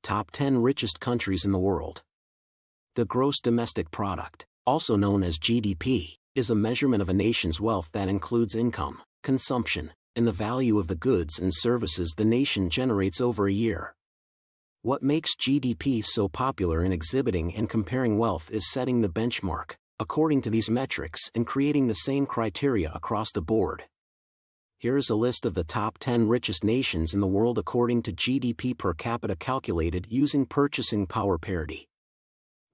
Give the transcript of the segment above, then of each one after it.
Top 10 Richest Countries in the World. The gross domestic product, also known as GDP, is a measurement of a nation's wealth that includes income, consumption, and the value of the goods and services the nation generates over a year. What makes GDP so popular in exhibiting and comparing wealth is setting the benchmark, according to these metrics, and creating the same criteria across the board. Here is a list of the top 10 richest nations in the world according to GDP per capita calculated using purchasing power parity.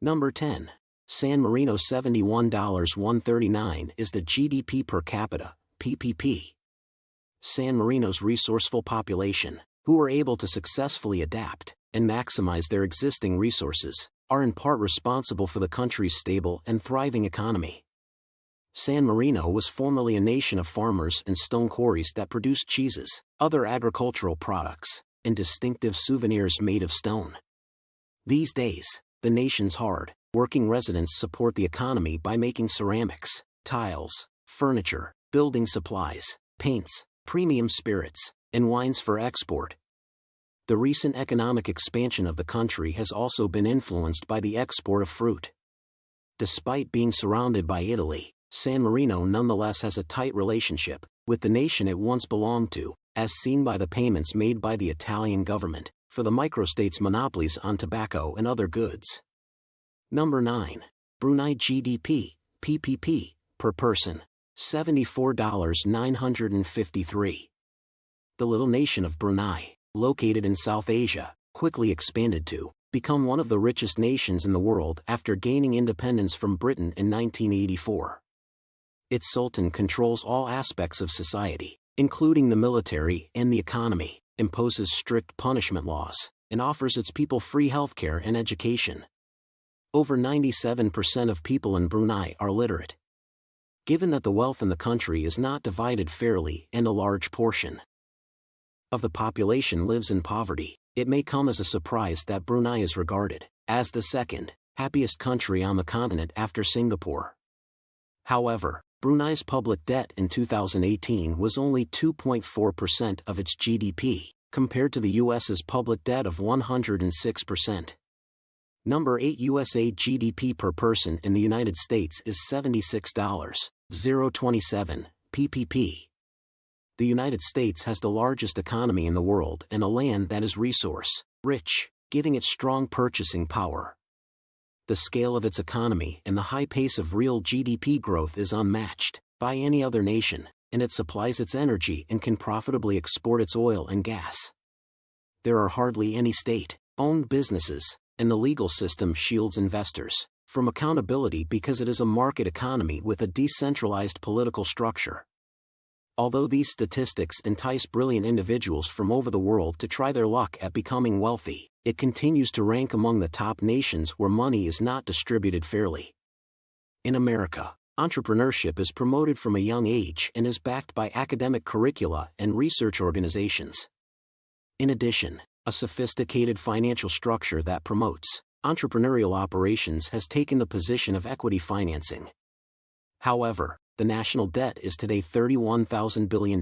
Number 10. San Marino. $71.139 is the GDP per capita, PPP. San Marino's resourceful population, who are able to successfully adapt and maximize their existing resources, are in part responsible for the country's stable and thriving economy. San Marino was formerly a nation of farmers and stone quarries that produced cheeses, other agricultural products, and distinctive souvenirs made of stone. These days, the nation's hard-working residents support the economy by making ceramics, tiles, furniture, building supplies, paints, premium spirits, and wines for export. The recent economic expansion of the country has also been influenced by the export of fruit. Despite being surrounded by Italy, San Marino nonetheless has a tight relationship with the nation it once belonged to, as seen by the payments made by the Italian government for the microstate's monopolies on tobacco and other goods. Number 9. Brunei GDP, PPP, per person, $74.953. The little nation of Brunei, located in South Asia, quickly expanded to become one of the richest nations in the world after gaining independence from Britain in 1984. Its sultan controls all aspects of society, including the military and the economy, imposes strict punishment laws, and offers its people free healthcare and education. Over 97% of people in Brunei are literate. Given that the wealth in the country is not divided fairly and a large portion of the population lives in poverty, it may come as a surprise that Brunei is regarded as the second happiest country on the continent after Singapore. However, Brunei's public debt in 2018 was only 2.4% of its GDP, compared to the US's public debt of 106%. Number 8. USA GDP per person in the United States is $76.027, PPP. The United States has the largest economy in the world and a land that is resource-rich, giving it strong purchasing power. The scale of its economy and the high pace of real GDP growth is unmatched by any other nation, and it supplies its energy and can profitably export its oil and gas. There are hardly any state-owned businesses, and the legal system shields investors from accountability because it is a market economy with a decentralized political structure. Although these statistics entice brilliant individuals from over the world to try their luck at becoming wealthy, it continues to rank among the top nations where money is not distributed fairly. In America, entrepreneurship is promoted from a young age and is backed by academic curricula and research organizations. In addition, a sophisticated financial structure that promotes entrepreneurial operations has taken the position of equity financing. However, the national debt is today $31,000 billion,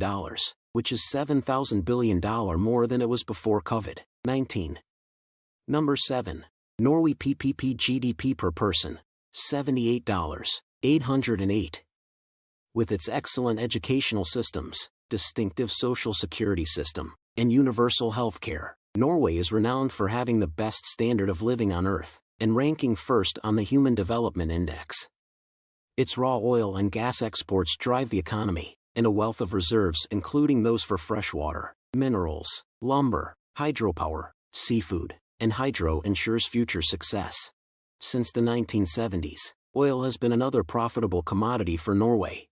which is $7,000 billion more than it was before COVID-19. Number 7. Norway PPP GDP per person, $78.808. With its excellent educational systems, distinctive social security system, and universal health care, Norway is renowned for having the best standard of living on Earth, and ranking first on the Human Development Index. Its raw oil and gas exports drive the economy, and a wealth of reserves including those for freshwater, minerals, lumber, hydropower, seafood, and hydro ensures future success. Since the 1970s, oil has been another profitable commodity for Norway.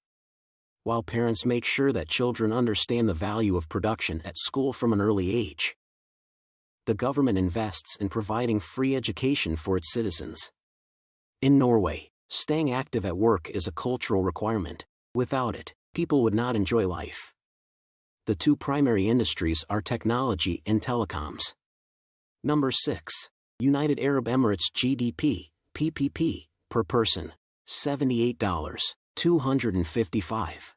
While parents make sure that children understand the value of production at school from an early age, the government invests in providing free education for its citizens. In Norway, staying active at work is a cultural requirement. Without it, people would not enjoy life. The two primary industries are technology and telecoms. Number 6. United Arab Emirates GDP, PPP, per person, $78.255.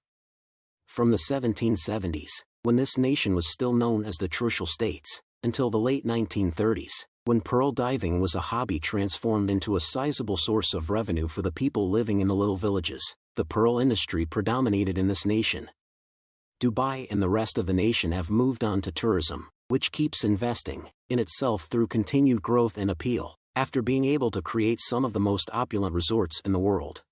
From the 1770s, when this nation was still known as the Trucial States, until the late 1930s, when pearl diving was a hobby transformed into a sizable source of revenue for the people living in the little villages. The pearl industry predominated in this nation. Dubai and the rest of the nation have moved on to tourism, which keeps investing in itself through continued growth and appeal, after being able to create some of the most opulent resorts in the world.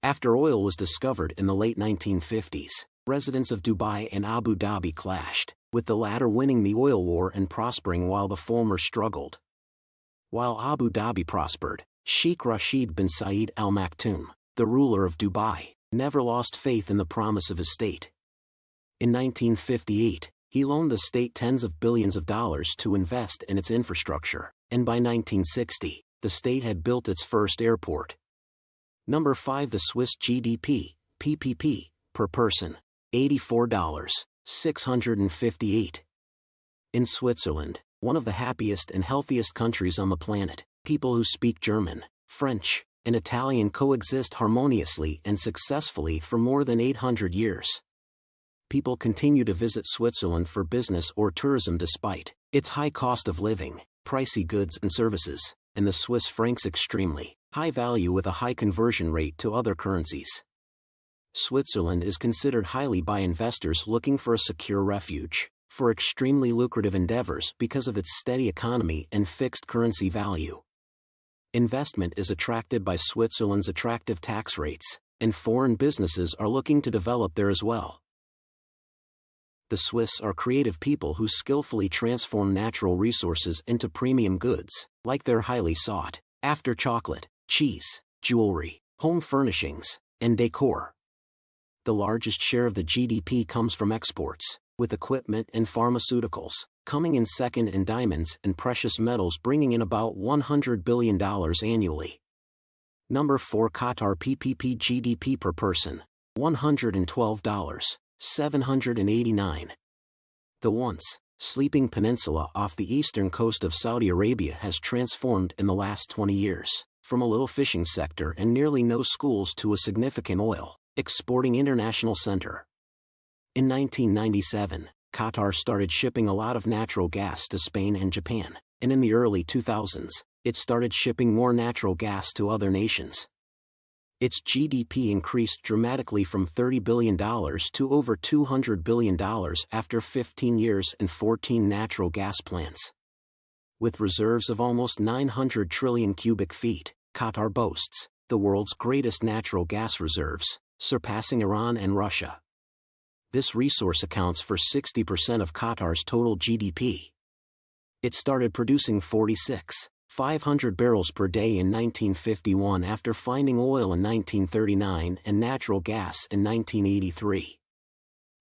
After oil was discovered in the late 1950s, residents of Dubai and Abu Dhabi clashed, with the latter winning the oil war and prospering while the former struggled. While Abu Dhabi prospered, Sheikh Rashid bin Saeed Al Maktoum, the ruler of Dubai, never lost faith in the promise of his state. In 1958, he loaned the state tens of billions of dollars to invest in its infrastructure, and by 1960, the state had built its first airport. Number 5. The Swiss GDP, PPP, per person, $84,658. In Switzerland, one of the happiest and healthiest countries on the planet, people who speak German, French, and Italian coexist harmoniously and successfully for more than 800 years. People continue to visit Switzerland for business or tourism despite its high cost of living, pricey goods and services, and the Swiss franc's extremely high value with a high conversion rate to other currencies. Switzerland is considered highly by investors looking for a secure refuge for extremely lucrative endeavors because of its steady economy and fixed currency value. Investment is attracted by Switzerland's attractive tax rates, and foreign businesses are looking to develop there as well. The Swiss are creative people who skillfully transform natural resources into premium goods, like their highly sought-after chocolate, cheese, jewelry, home furnishings, and decor. The largest share of the GDP comes from exports, with equipment and pharmaceuticals coming in second and diamonds and precious metals bringing in about $100 billion annually. Number 4. Qatar PPP GDP per person, $112,789. The once sleeping peninsula off the eastern coast of Saudi Arabia has transformed in the last 20 years, from a little fishing sector and nearly no schools to a significant oil exporting international center. In 1997, Qatar started shipping a lot of natural gas to Spain and Japan, and in the early 2000s, it started shipping more natural gas to other nations. Its GDP increased dramatically from $30 billion to over $200 billion after 15 years and 14 natural gas plants. With reserves of almost 900 trillion cubic feet, Qatar boasts the world's greatest natural gas reserves, surpassing Iran and Russia. This resource accounts for 60% of Qatar's total GDP. It started producing 4,600 barrels per day in 1951 after finding oil in 1939 and natural gas in 1983.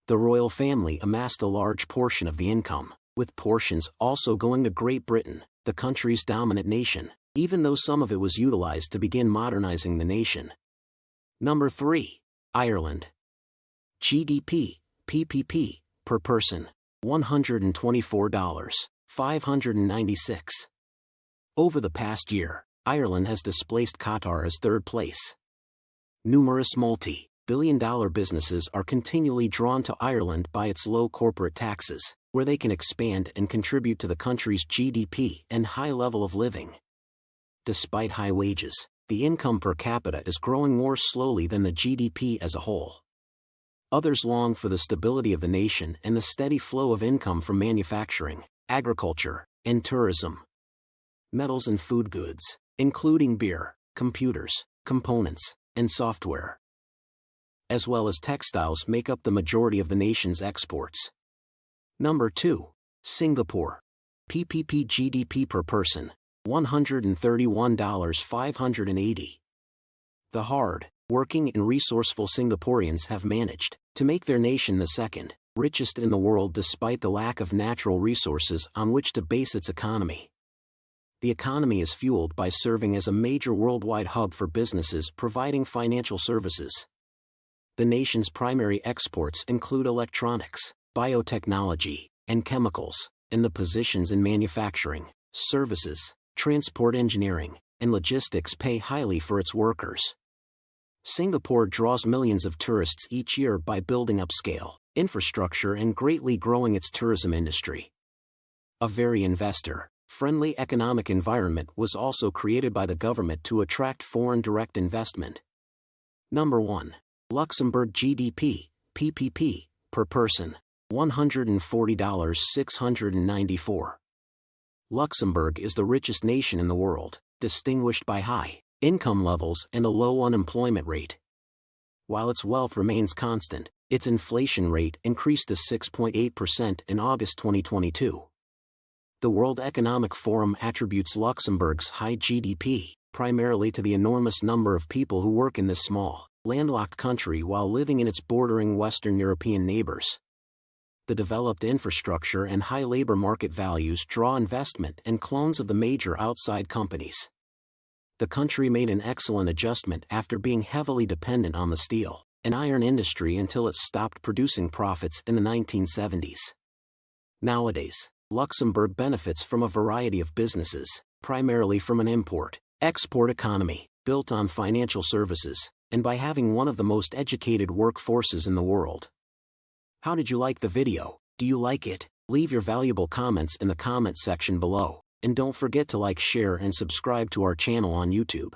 The royal family amassed a large portion of the income, with portions also going to Great Britain, the country's dominant nation, even though some of it was utilized to begin modernizing the nation. Number 3. Ireland. GDP, PPP, per person, $124,596. Over the past year, Ireland has displaced Qatar as third place. Numerous multi-billion-dollar businesses are continually drawn to Ireland by its low corporate taxes, where they can expand and contribute to the country's GDP and high level of living. Despite high wages, the income per capita is growing more slowly than the GDP as a whole. Others long for the stability of the nation and the steady flow of income from manufacturing, agriculture, and tourism. Metals and food goods, including beer, computers, components, and software, as well as textiles, make up the majority of the nation's exports. Number 2. Singapore. PPP GDP per person, $131,580. The hard-working and resourceful Singaporeans have managed to make their nation the second richest in the world despite the lack of natural resources on which to base its economy. The economy is fueled by serving as a major worldwide hub for businesses providing financial services. The nation's primary exports include electronics, biotechnology, and chemicals, and the positions in manufacturing, services, transport engineering, and logistics pay highly for its workers. Singapore draws millions of tourists each year by building upscale infrastructure and greatly growing its tourism industry. A very investor Friendly economic environment was also created by the government to attract foreign direct investment. Number 1. Luxembourg GDP, PPP, per person, $140,694. Luxembourg is the richest nation in the world, distinguished by high income levels and a low unemployment rate. While its wealth remains constant, its inflation rate increased to 6.8% in August 2022. The World Economic Forum attributes Luxembourg's high GDP primarily to the enormous number of people who work in this small, landlocked country while living in its bordering Western European neighbors. The developed infrastructure and high labor market values draw investment and clones of the major outside companies. The country made an excellent adjustment after being heavily dependent on the steel and iron industry until it stopped producing profits in the 1970s. Nowadays, Luxembourg benefits from a variety of businesses, primarily from an import-export economy, built on financial services, and by having one of the most educated workforces in the world. How did you like the video? Do you like it? Leave your valuable comments in the comment section below, and don't forget to like, share and subscribe to our channel on YouTube.